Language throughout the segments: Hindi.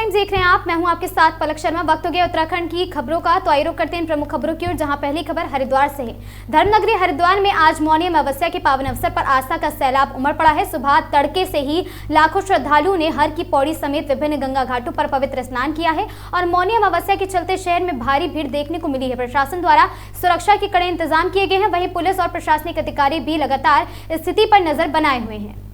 टाइम्स देख रहे हैं आप। मैं हूं आपके साथ पलक शर्मा। वक्त हो गया उत्तराखंड की खबरों का, तो आइए रुक करते हैं प्रमुख खबरों की ओर, जहां पहली खबर हरिद्वार से है। धर्मनगरी हरिद्वार में आज मौनी अमावस्या के पावन अवसर पर आस्था का सैलाब उमड़ पड़ा है। सुबह तड़के से ही लाखों श्रद्धालुओं ने हर की पौड़ी समेत विभिन्न गंगा घाटों पर पवित्र स्नान किया है और मौनी अमावस्या के चलते शहर में भारी भीड़ देखने को मिली है। प्रशासन द्वारा सुरक्षा के कड़े इंतजाम किए गए हैं। वहीं पुलिस और प्रशासनिक अधिकारी भी लगातार स्थिति पर नजर बनाए हुए हैं।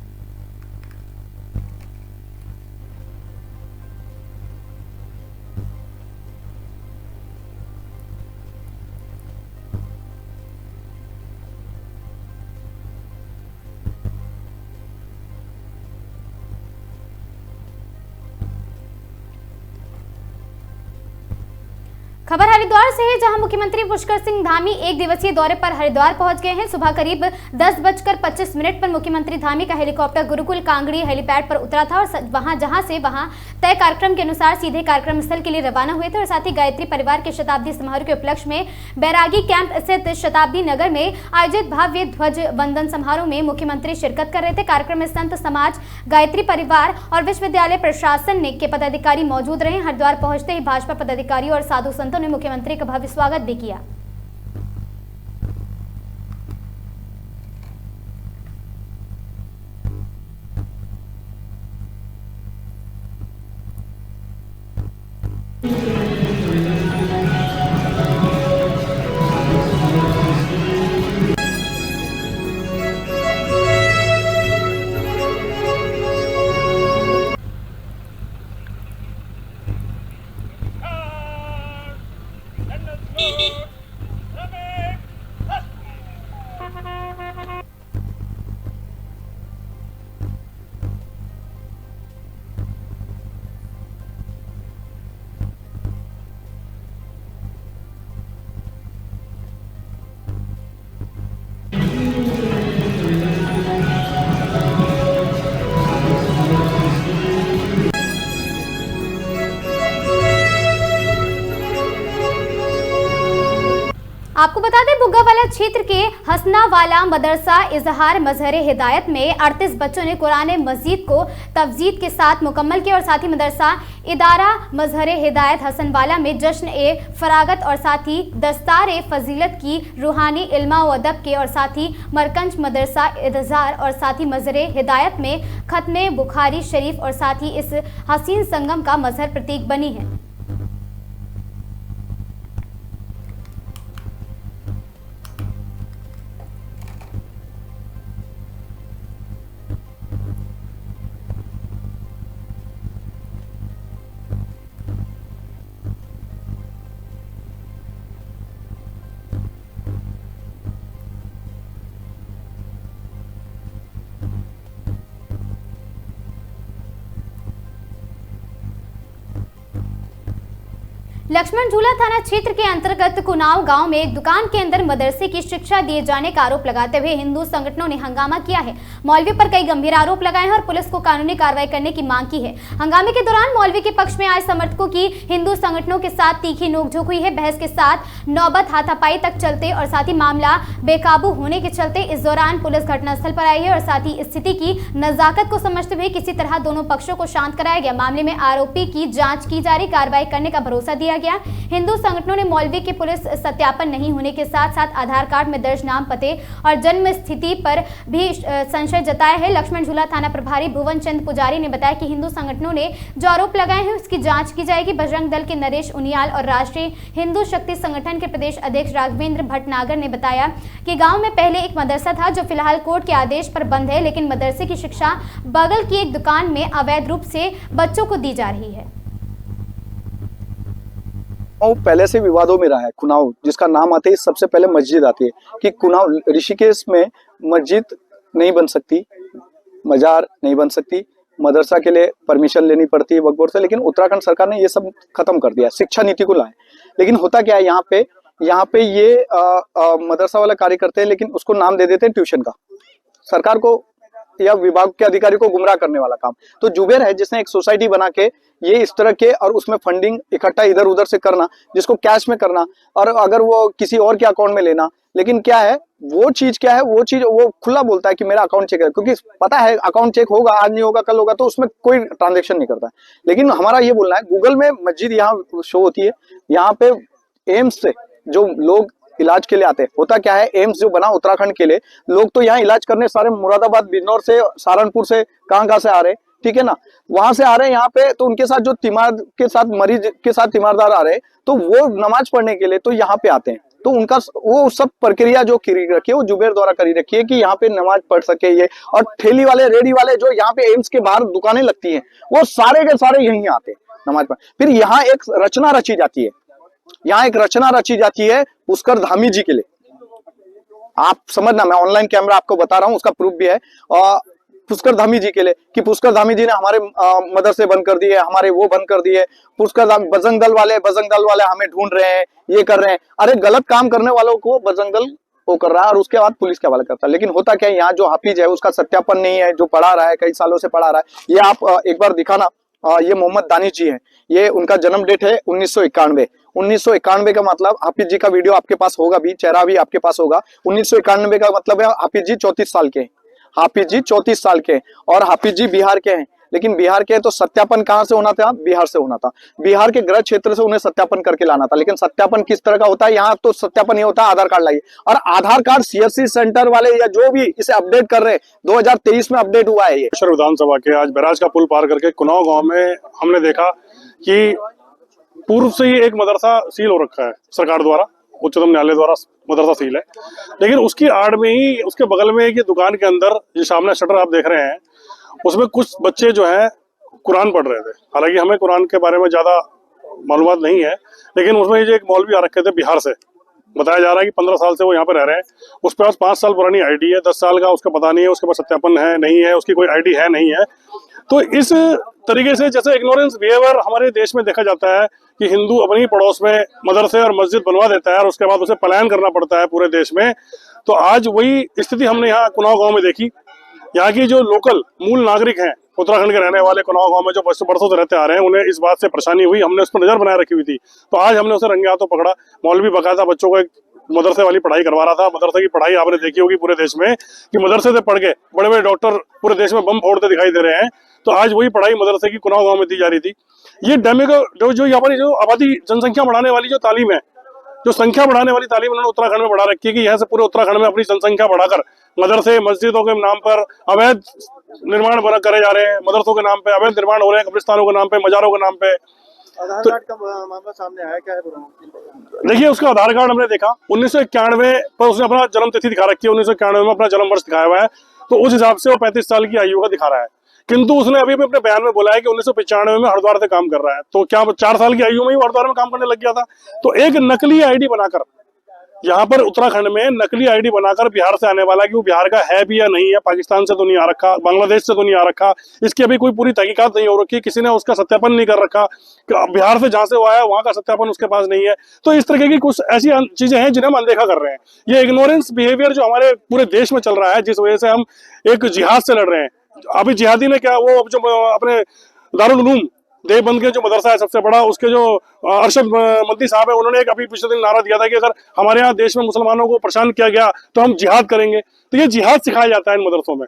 खबर हरिद्वार से है, जहां मुख्यमंत्री पुष्कर सिंह धामी एक दिवसीय दौरे पर हरिद्वार पहुंच गए हैं। सुबह करीब 10:25 पर मुख्यमंत्री धामी का हेलीकॉप्टर गुरुकुल कांगड़ी हेलीपैड पर उतरा था और वहां तय कार्यक्रम के अनुसार सीधे कार्यक्रम स्थल के लिए रवाना हुए थे और साथ ही गायत्री परिवार के शताब्दी समारोह के उपलक्ष्य में बैरागी कैंप स्थित शताब्दी नगर में आयोजित भव्य ध्वज वंदन समारोह में मुख्यमंत्री शिरकत कर रहे थे। कार्यक्रम में संत समाज, गायत्री परिवार और विश्वविद्यालय प्रशासन के पदाधिकारी मौजूद रहे। हरिद्वार पहुंचते ही भाजपा पदाधिकारी और साधु संतों ने मुख्यमंत्री का भव्य स्वागत भी किया। आपको बता दें, बुग्गावाला क्षेत्र के हसनावाला मदरसा इजहार मजहर हिदायत में 38 बच्चों ने कुरान मजीद को तफजीद के साथ मुकम्मल किया और साथ ही मदरसा इदारा मजहर हिदायत हसनवाला में जश्न ए फरागत और साथ ही दस्तार ए फजीलत की रूहानी इल्मा व अदब के और साथ ही मरकंज मदरसा इजहार और साथ ही मजहर हिदायत में खत्मे बुखारी शरीफ और साथ ही इस हसीन संगम का मजहर प्रतीक बनी है। लक्ष्मण झूला थाना क्षेत्र के अंतर्गत कुनाव गांव में एक दुकान के अंदर मदरसे की शिक्षा दिए जाने का आरोप लगाते हुए हिंदू संगठनों ने हंगामा किया है। मौलवी पर कई गंभीर आरोप लगाए हैं और पुलिस को कानूनी कार्रवाई करने की मांग की है। हंगामे के दौरान मौलवी के पक्ष में आए समर्थकों की हिंदू संगठनों के साथ तीखी नोकझोंक हुई है। बहस के साथ नौबत हाथापाई तक चलते और साथ ही मामला बेकाबू होने के चलते इस दौरान पुलिस घटनास्थल पर आई है और साथ ही स्थिति की नजाकत को समझते हुए किसी तरह दोनों पक्षों को शांत कराया गया। मामले में आरोपी की जांच की जा रही, कार्रवाई करने का भरोसा दिया गया। हिंदू संगठनों ने मौलवी के पुलिस सत्यापन नहीं होने के साथ साथ आधार कार्ड में दर्ज नाम, पते और जन्म स्थिति पर भी संशय जताया है। लक्ष्मण झूला थाना प्रभारी भुवन चंद पुजारी ने बताया कि हिंदू संगठनों ने जो आरोप लगाए हैं उसकी जांच की जाएगी। बजरंग दल के नरेश उनियाल और राष्ट्रीय हिंदू शक्ति संगठन के प्रदेश अध्यक्ष राघवेंद्र भटनागर ने बताया कि गांव में पहले एक मदरसा था जो फिलहाल कोर्ट के आदेश पर बंद है, लेकिन मदरसे की शिक्षा बगल की एक दुकान में अवैध रूप से बच्चों को दी जा रही है। पहले से विवादों में रहा है। कुनाव जिसका नाम आते ही सबसे पहले मस्जिद आती है कि कुनाव ऋषिकेश में मस्जिद नहीं बन सकती, मजार नहीं बन सकती, मदरसा के लिए परमिशन लेनी पड़ती है वक्फ बोर्ड से, लेकिन उत्तराखंड सरकार ने ये सब खत्म कर दिया, शिक्षा नीति को लाए। लेकिन होता क्या है, यहाँ पे ये मदरसा वाला कार्य करते हैं, लेकिन उसको नाम दे देते हैं ट्यूशन का। सरकार को या विभाग के अधिकारी को गुमराह करने वाला काम। तो जुबेर है जिसने एक सोसाइटी बना के ये इस तरह के और उसमें फंडिंग इकट्ठा इधर उधर से करना, जिसको कैश में करना और अगर वो किसी और के अकाउंट में लेना। लेकिन क्या है वो चीज, क्या है वो चीज, वो खुला बोलता है कि मेरा अकाउंट चेक है, क्योंकि पता है अकाउंट चेक होगा, आज नहीं होगा कल होगा, तो उसमें कोई ट्रांजेक्शन नहीं करता है। लेकिन हमारा ये बोलना है, गूगल में मस्जिद यहाँ शो होती है, यहाँ पे एम्स से जो लोग इलाज के लिए आते हैं, होता क्या है एम्स जो बना उत्तराखंड के लिए, लोग तो यहाँ इलाज करने सारे मुरादाबाद, बिजनौर से, सहारनपुर से, कहाँ से आ रहे हैं, ठीक है ना, वहां से आ रहे हैं यहाँ पे, तो उनके साथ जो तीमार के साथ मरीज के साथ तीमारदार आ रहे हैं, तो वो नमाज पढ़ने के लिए तो यहाँ पे आते हैं। तो उनका वो सब प्रक्रिया जो करी रखी है वो जुबेर द्वारा करी रखी है कि यहाँ पे नमाज पढ़ सके ये। और ठेली वाले, रेडी वाले जो यहाँ पे एम्स के बाहर दुकानें लगती हैं, वो सारे के सारे यहीं आते हैं नमाज पढ़। फिर यहाँ एक रचना रची जाती है, यहाँ एक रचना रची जाती है पुष्कर धामी जी के लिए। आप समझना, मैं ऑनलाइन कैमरा आपको बता रहा हूँ, उसका प्रूफ भी है। और पुष्कर धामी जी के लिए कि पुष्कर धामी जी ने हमारे मदरसे बंद कर दिए, हमारे वो बंद कर दिए, पुष्कर धामी, बजरंग दल वाले हमें ढूंढ रहे हैं, ये कर रहे हैं। अरे गलत काम करने वालों को बजरंग दल वो कर रहा है और उसके बाद पुलिस के हवाले करता है। लेकिन होता क्या है, यहाँ जो हाफिज है उसका सत्यापन नहीं है, जो पढ़ा रहा है, कई सालों से पढ़ा रहा है। ये आप एक बार दिखाना, ये मोहम्मद दानिश जी हैं, ये उनका जन्म डेट है 1991। 1991 का मतलब, हाफिज जी का वीडियो आपके पास होगा भी, चेहरा भी आपके पास होगा। 1991 का मतलब है हाफिज जी 34 साल के हैं, हाफिज जी 34 साल के हैं और हाफिज जी बिहार के हैं। लेकिन बिहार के तो सत्यापन कहां से होना था, बिहार से होना था, बिहार के गृह क्षेत्र से उन्हें सत्यापन करके लाना था। लेकिन सत्यापन किस तरह का होता है, यहाँ तो सत्यापन ये होता है आधार कार्ड लाइए, और आधार कार्ड सीएससी सेंटर वाले या जो भी इसे अपडेट कर रहे हैं, 2023 में अपडेट हुआ है ये। विधानसभा के आज बैराज का पुल पार करके कुनाव गांव में हमने देखा कि पूर्व से ही एक मदरसा सील हो रखा है सरकार द्वारा, उच्चतम न्यायालय द्वारा मदरसा सील है। लेकिन उसकी आड़ में ही, उसके बगल में एक दुकान के अंदर जो सामने शटर आप देख रहे हैं, उसमें कुछ बच्चे जो हैं कुरान पढ़ रहे थे। हालांकि हमें कुरान के बारे में ज्यादा मालूमात नहीं है, लेकिन उसमें जो एक मौलवी आ रखे थे बिहार से, बताया जा रहा है कि 15 साल से वो यहाँ पे रह रहे हैं। उसके पास 5 साल पुरानी आईडी है, 10 साल का उसका पता नहीं है, उसके पास सत्यापन है नहीं है, उसकी कोई आईडी है नहीं है। तो इस तरीके से जैसे इग्नोरेंस बिहेवियर हमारे देश में देखा जाता है कि हिंदू अपनी पड़ोस में मदरसे और मस्जिद बनवा देता है और उसके बाद उसे पलायन करना पड़ता है पूरे देश में। तो आज वही स्थिति हमने यहाँ कुनाव गांव में देखी। यहाँ की जो लोकल मूल नागरिक हैं, उत्तराखंड के रहने वाले, कुनाव गांव में जो बरसों से रहते आ रहे हैं, उन्हें इस बात से परेशानी हुई, हमने उस पर नजर बनाए रखी हुई थी। तो आज हमने उसे रंगे हाथों पकड़ा। मौलवी बकायदा बच्चों को एक मदरसे वाली पढ़ाई करवा रहा था। मदरसे की पढ़ाई आपने देखी होगी पूरे देश में कि मदरसे से पढ़ के बड़े बड़े डॉक्टर पूरे देश में बम फोड़ते दिखाई दे रहे हैं। तो आज वही पढ़ाई मदरसे की कुनाव गांव में दी जा रही थी। ये डेमी जो यहाँ पर जो आबादी जनसंख्या बढ़ाने वाली जो तालीम है, जो संख्या बढ़ाने वाली तालीम उन्होंने उत्तराखंड में बढ़ा रखी है कि यहाँ से पूरे उत्तराखंड में अपनी जनसंख्या बढ़ाकर मदरसे मस्जिदों के नाम पर अवैध निर्माण करे जा रहे हैं, मदरसों के नाम पे अवैध निर्माण हो रहे हैं, कब्रिस्तानों के नाम पे, मजारों के नाम पे। आधार कार्ड का मामला सामने आया, क्या है? देखिए, उसका आधार कार्ड हमने देखा 1991 पर उसने अपना जन्म तिथि दिखा रखी है, 1991 में अपना जन्म वर्ष दिखाया हुआ है। तो उस हिसाब से वो 35 साल की आयु का दिखा रहा है। किंतु उसने अभी भी अपने बयान में बोला है कि 1995 में हरिद्वार से काम कर रहा है। तो क्या 4 साल की आयु में ही हरिद्वार में काम करने लग गया था? तो एक नकली आईडी बनाकर यहाँ पर उत्तराखंड में नकली आईडी बनाकर बिहार से आने वाला, कि वो बिहार का है भी या नहीं है, पाकिस्तान से तो नहीं आ रखा, बांग्लादेश से तो नहीं आ रखा, इसकी अभी कोई पूरी तहकीकात नहीं हो रखी, किसी ने उसका सत्यापन नहीं कर रखा, बिहार से जहां से वो आया वहां का सत्यापन उसके पास नहीं है। तो इस तरीके की कुछ ऐसी चीजें हैं जिन्हें हम अनदेखा कर रहे हैं। ये इग्नोरेंस बिहेवियर जो हमारे पूरे देश में चल रहा है, जिस वजह से हम एक जिहाद से लड़ रहे हैं। अभी जिहादी ने क्या, वो जो अपने दारुल उलूम देवबंद के जो मदरसा है सबसे बड़ा, उसके जो अरशद मदनी साहब है, उन्होंने एक अभी पिछले दिन नारा दिया था कि अगर हमारे यहाँ देश में मुसलमानों को परेशान किया गया तो हम जिहाद करेंगे। तो ये जिहाद सिखाया जाता है इन मदरसों में,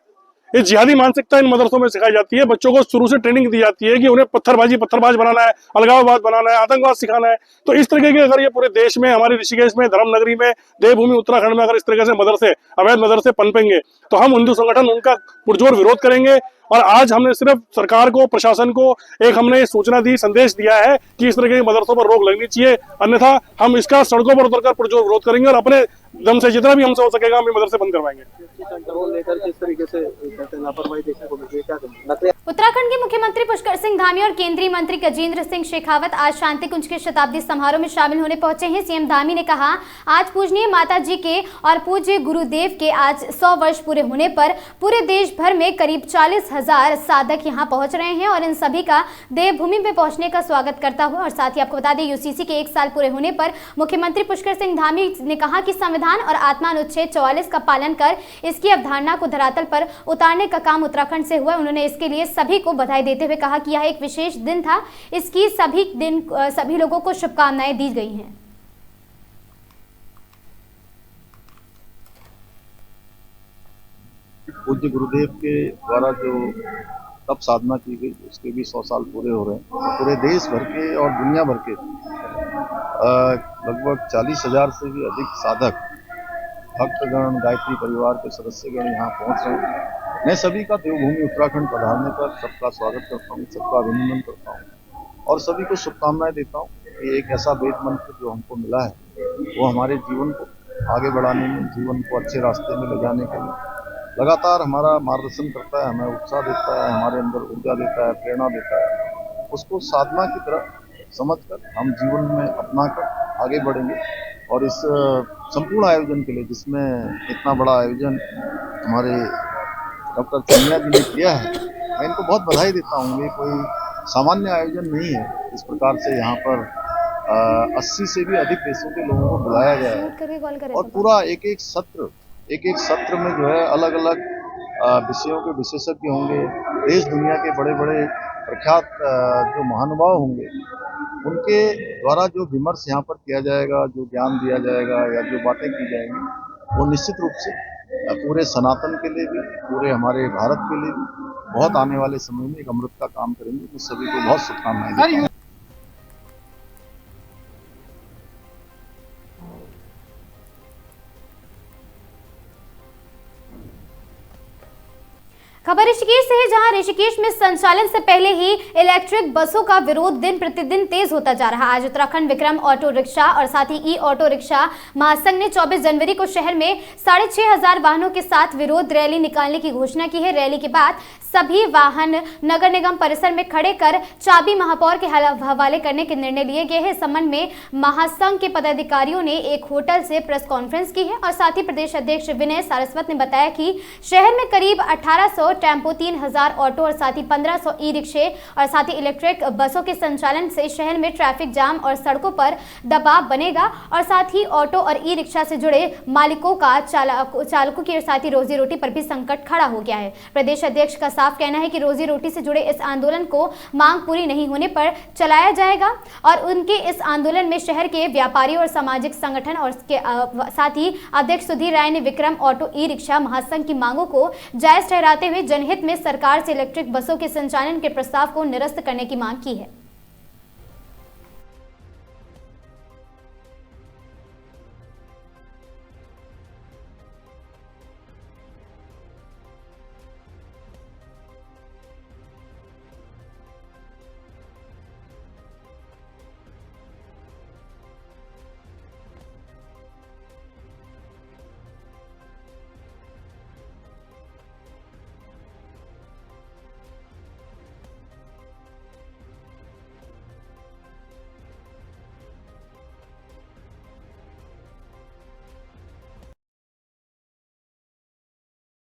ये जिहादी मानसिकता इन मदरसों में सिखाई जाती है। बच्चों को शुरू से ट्रेनिंग दी जाती है कि उन्हें पत्थरबाज बनाना है, अलगाववाद बनाना है, आतंकवाद सिखाना है। तो इस तरीके के अगर ये पूरे देश में, हमारे ऋषिकेश में, धर्म नगरी में, देवभूमि उत्तराखंड में अगर इस तरीके से मदरसे, अवैध मदरसे पनपेंगे तो हम हिंदू संगठन उनका पुरजोर विरोध करेंगे। और आज हमने सिर्फ सरकार को, प्रशासन को एक हमने सूचना दी, संदेश दिया है कि इस तरह के मदरसों पर रोक लगनी चाहिए, अन्यथा हम इसका सड़कों पर उतरकर पुरजोर विरोध करेंगे और अपने दम से जितना भी हमसे हो सकेगा हम ये मदरसे बंद करवाएंगे। लेकर किस तरीके से लापरवाही देखने को मिली है, क्या करें? उत्तराखंड के मुख्यमंत्री पुष्कर सिंह धामी और केंद्रीय मंत्री गजेंद्र सिंह शेखावत आज शांति कुंज के शताब्दी समारोह में शामिल होने पहुंचे हैं। सीएम धामी ने कहा, आज पूजनीय माता जी के और पूज्य गुरुदेव के आज 100 वर्ष पूरे होने पर पूरे देश भर में करीब 40,000 साधक यहां पहुंच रहे हैं और इन सभी का देवभूमि में पहुंचने का स्वागत करता हुआ। और साथ ही आपको बता दें, यूसीसी के 1 साल पूरे होने पर मुख्यमंत्री पुष्कर सिंह धामी ने कहा कि संविधान संविधान और आत्मा अनुच्छेद 44 का पालन कर इसकी अवधारणा को धरातल पर उतारने का काम उत्तराखंड से हुआ। उन्होंने इसके लिए सभी को बधाई देते हुए कहा कि यह एक विशेष दिन था, इसकी सभी लोगों को शुभकामनाएं दी गई हैं। पूज्य गुरुदेव के द्वारा जो तप साधना की गई उसके भी 100 साल पूरे हो रहे हैं। पूरे देश भर के और दुनिया भर के लगभग 40,000 से भी अधिक साधक, भक्तगण, गायत्री परिवार के सदस्यगण यहाँ पहुँच रहे हैं। मैं सभी का देवभूमि उत्तराखंड पधारने पर सबका स्वागत करता हूँ, सबका अभिनंदन करता हूँ और सभी को शुभकामनाएं देता हूँ कि एक ऐसा वेद मंत्र जो हमको मिला है वो हमारे जीवन को आगे बढ़ाने में, जीवन को अच्छे रास्ते में ले जाने के लिए लगातार हमारा मार्गदर्शन करता है, हमें उत्साह देता है, हमारे अंदर ऊर्जा देता है, प्रेरणा देता है। उसको साधना की तरह समझकर हम जीवन में अपना कर आगे बढ़ेंगे और इस संपूर्ण आयोजन के लिए, जिसमें इतना बड़ा आयोजन हमारे डॉक्टर चनिया जी ने किया है, मैं इनको बहुत बधाई देता हूँ। ये कोई सामान्य आयोजन नहीं है। इस प्रकार से यहाँ पर 80 से भी अधिक देशों के लोगों को बुलाया गया है और पूरा एक एक सत्र में जो है अलग अलग विषयों के विशेषज्ञ होंगे, देश दुनिया के बड़े बड़े प्रख्यात जो महानुभाव होंगे, उनके द्वारा जो विमर्श यहाँ पर किया जाएगा, जो ज्ञान दिया जाएगा या जो बातें की जाएंगी, वो निश्चित रूप से पूरे सनातन के लिए भी, पूरे हमारे भारत के लिए भी बहुत आने वाले समय में एक अमृत का काम करेंगे। तो सभी को बहुत शुभकामनाएं देता हूं। खबर ऋषिकेश से है, जहां ऋषिकेश में संचालन से पहले ही इलेक्ट्रिक बसों का विरोध दिन प्रतिदिन तेज होता जा रहा है। आज उत्तराखंड विक्रम ऑटो रिक्शा और साथ ही ई ऑटो रिक्शा महासंघ ने 24 जनवरी को शहर में 6,500 वाहनों के साथ विरोध रैली निकालने की घोषणा की है। रैली के बाद सभी वाहन नगर निगम परिसर में खड़े कर चाबी महापौर के हवाले करने के निर्णय लिए गए हैं। इस संबंध में महासंघ के पदाधिकारियों ने एक होटल से प्रेस कॉन्फ्रेंस की है और साथ ही प्रदेश अध्यक्ष विनय सारस्वत ने बताया कि शहर में करीब 1800 टेम्पो, 3,000 ऑटो और साथ ही 1500 ई रिक्शे और साथ ही इलेक्ट्रिक बसों के संचालन से शहर में ट्रैफिक जाम और सड़कों पर दबाव बनेगा और साथ ही ऑटो और ई रिक्शा से जुड़े मालिकों का चालकों की साथ ही रोजी रोटी पर भी संकट खड़ा हो गया है। प्रदेश अध्यक्ष का साफ कहना है कि रोजी रोटी से जुड़े इस आंदोलन को मांग पूरी नहीं होने पर चलाया जाएगा और उनके इस आंदोलन में शहर के व्यापारी और सामाजिक संगठन और उसके साथ ही अध्यक्ष सुधीर राय ने विक्रम ऑटो ई रिक्शा महासंघ की मांगों को जायज ठहराते हुए जनहित में सरकार से इलेक्ट्रिक बसों के संचालन के प्रस्ताव को निरस्त करने की मांग की है।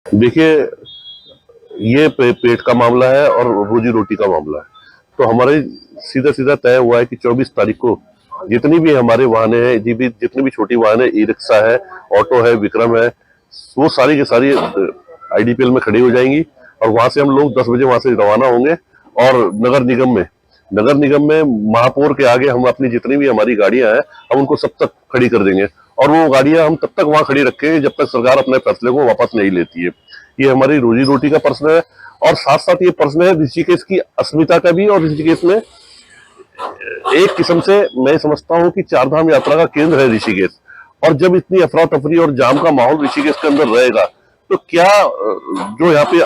देखिए, ये पेट का मामला है और रोजी रोटी का मामला है। तो हमारे सीधा सीधा तय हुआ है कि 24 तारीख को जितनी भी हमारे वाहने हैं, जितनी भी छोटी वाहन है, ई रिक्शा है, ऑटो है, विक्रम है, वो सारी की सारी IDPL में खड़ी हो जाएंगी और वहां से हम लोग 10 बजे वहां से रवाना होंगे और नगर निगम में महापौर के आगे हम अपनी जितनी भी हमारी गाड़ियां हैं, हम उनको सब तक खड़ी कर देंगे और वो गाड़ियां हम तब तक वहां खड़ी रखेंगे जब तक सरकार अपने फैसले को वापस नहीं लेती है। ये हमारी रोजी रोटी का प्रश्न है और साथ साथ ये प्रश्न है ऋषिकेश की अस्मिता का भी। और ऋषिकेश में एक किस्म से मैं समझता हूँ कि 4 धाम यात्रा का केंद्र है ऋषिकेश, और जब इतनी अफरा तफरी और जाम का माहौल ऋषिकेश के अंदर रहेगा तो क्या जो यहाँ पे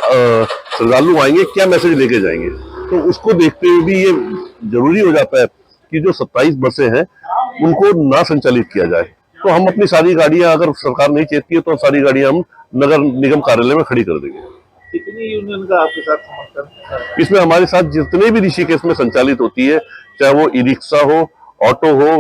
श्रद्धालु आएंगे क्या मैसेज लेके जाएंगे। तो उसको देखते हुए भी ये जरूरी हो जाता है कि जो 27 बसें हैं उनको ना संचालित किया जाए। तो हम अपनी सारी गाड़ियां, अगर सरकार नहीं चाहती है तो सारी गाड़ियां हम नगर निगम कार्यालय में खड़ी कर देंगे। कितनी यूनियन का आपके साथ समर्थन? इसमें हमारे साथ जितने भी ऋषिकेश में संचालित होती है, चाहे वो ई रिक्शा हो, ऑटो हो,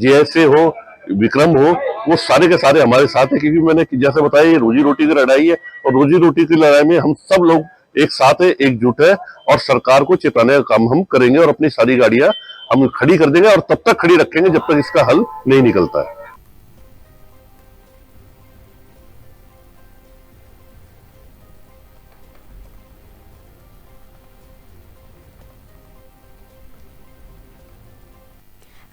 JSA हो, विक्रम हो, वो सारे के सारे हमारे साथ है। क्योंकि मैंने जैसे बताया ये रोजी रोटी की लड़ाई है और रोजी रोटी की लड़ाई में हम सब लोग एक साथ है, एकजुट है और सरकार को चेताने का काम हम करेंगे और अपनी सारी गाड़ियां हम खड़ी कर देंगे और तब तक खड़ी रखेंगे जब तक इसका हल नहीं निकलता है।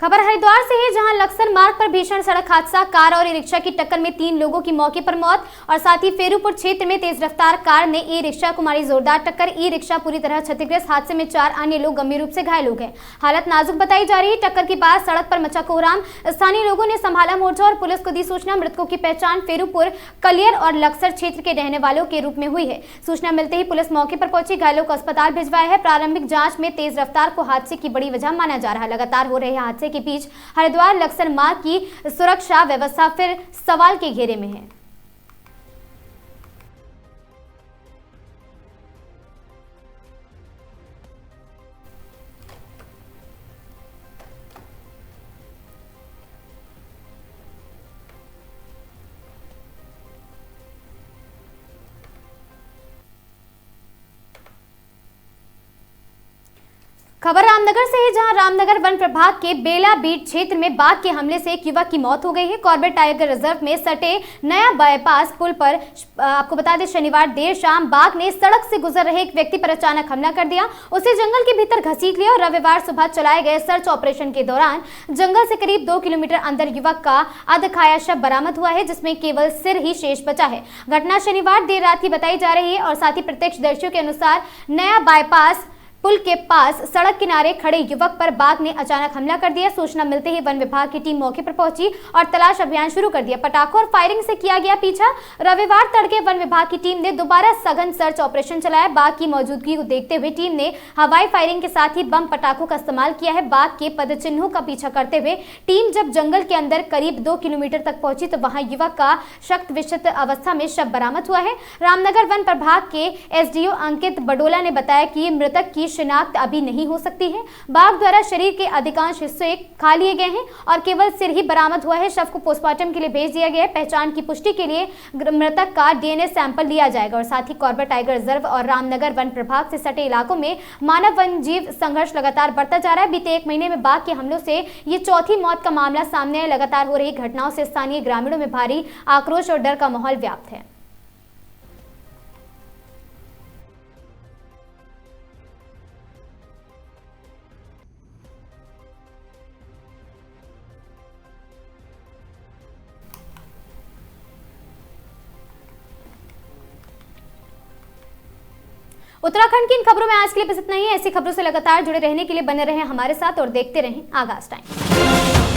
खबर हरिद्वार से है, जहां लक्सर मार्ग पर भीषण सड़क हादसा, कार और ई रिक्शा की टक्कर में 3 लोगों की मौके पर मौत और साथ ही फेरूपुर क्षेत्र में तेज रफ्तार कार ने ई रिक्शा को मारी जोरदार टक्कर। ई रिक्शा पूरी तरह क्षतिग्रस्त, हादसे में 4 अन्य लोग गंभीर रूप से घायल हो गए। हालत नाजुक बताई जा रही है। टक्कर के बाद सड़क पर मचा कोहराम। स्थानीय लोगों ने संभाला मोर्चा और पुलिस को दी सूचना। मृतकों की पहचान फेरूपुर, कलियर और लक्सर क्षेत्र के रहने वालों के रूप में हुई है। सूचना मिलते ही पुलिस मौके पर पहुंची, घायलों को अस्पताल भिजवाया है। प्रारंभिक जांच में तेज रफ्तार को हादसे की बड़ी वजह माना जा रहा है। लगातार हो रहे हादसे के बीच हरिद्वार लक्सर मार्ग की सुरक्षा व्यवस्था फिर सवाल के घेरे में है। खबर रामनगर से है, जहां रामनगर वन प्रभाग के बेला बीट क्षेत्र में बाघ के हमले से एक युवक की मौत हो गई है। कॉर्बेट टाइगर रिजर्व में सटे नया बाईपास पुल पर आपको बता दें, शनिवार देर शाम बाघ ने सड़क से गुजर रहे एक व्यक्ति पर अचानक हमला कर दिया। उसे जंगल के भीतर घसीट लिया और रविवार सुबह चलाए गए सर्च ऑपरेशन के दौरान जंगल से करीब 2 किलोमीटर अंदर युवक का अधखाया शव बरामद हुआ है, जिसमें केवल सिर ही शेष बचा है। घटना शनिवार देर रात की बताई जा रही है और साथ ही प्रत्यक्षदर्शियों के अनुसार नया बाईपास पुल के पास सड़क किनारे खड़े युवक पर बाघ ने अचानक हमला कर दिया। सूचना मिलते ही वन विभाग की टीम मौके पर पहुंची और तलाश अभियान शुरू कर दिया। पटाखों और फायरिंग से किया गया पीछा। रविवार तड़के वन विभाग की टीम ने दोबारा सघन सर्च ऑपरेशन चलाया। बाघ की मौजूदगी को देखते हुए टीम ने हवाई फायरिंग के साथ ही बम पटाखों का इस्तेमाल किया है। बाघ के पदचिन्हों का पीछा करते हुए टीम जब जंगल के अंदर करीब 2 किलोमीटर तक पहुंची तो वहां युवक का शक्त विक्षत अवस्था में शव बरामद हुआ है। रामनगर वन प्रभाग के एसडीओ अंकित बडोला ने बताया कि मृतक की शिनाख्त अभी नहीं हो सकती है। बाघ द्वारा शरीर के अधिकांश हिस्से खा लिए गए हैं और केवल सिर ही बरामद हुआ है। शव को पोस्टमार्टम के लिए भेज दिया गया है। पहचान की पुष्टि के लिए मृतक का डीएनए सैंपल लिया जाएगा और साथ ही कॉर्बेट टाइगर रिजर्व और रामनगर वन प्रभाग से सटे इलाकों में मानव वन जीव संघर्ष लगातार बढ़ता जा रहा है। बीते 1 महीने में बाघ के हमलों से ये चौथी मौत का मामला सामने है। लगातार हो रही घटनाओं से स्थानीय ग्रामीणों में भारी आक्रोश और डर का माहौल व्याप्त है। उत्तराखंड की इन खबरों में आज के लिए बस इतना ही है। ऐसी खबरों से लगातार जुड़े रहने के लिए बने रहें हमारे साथ और देखते रहें आगाज टाइम।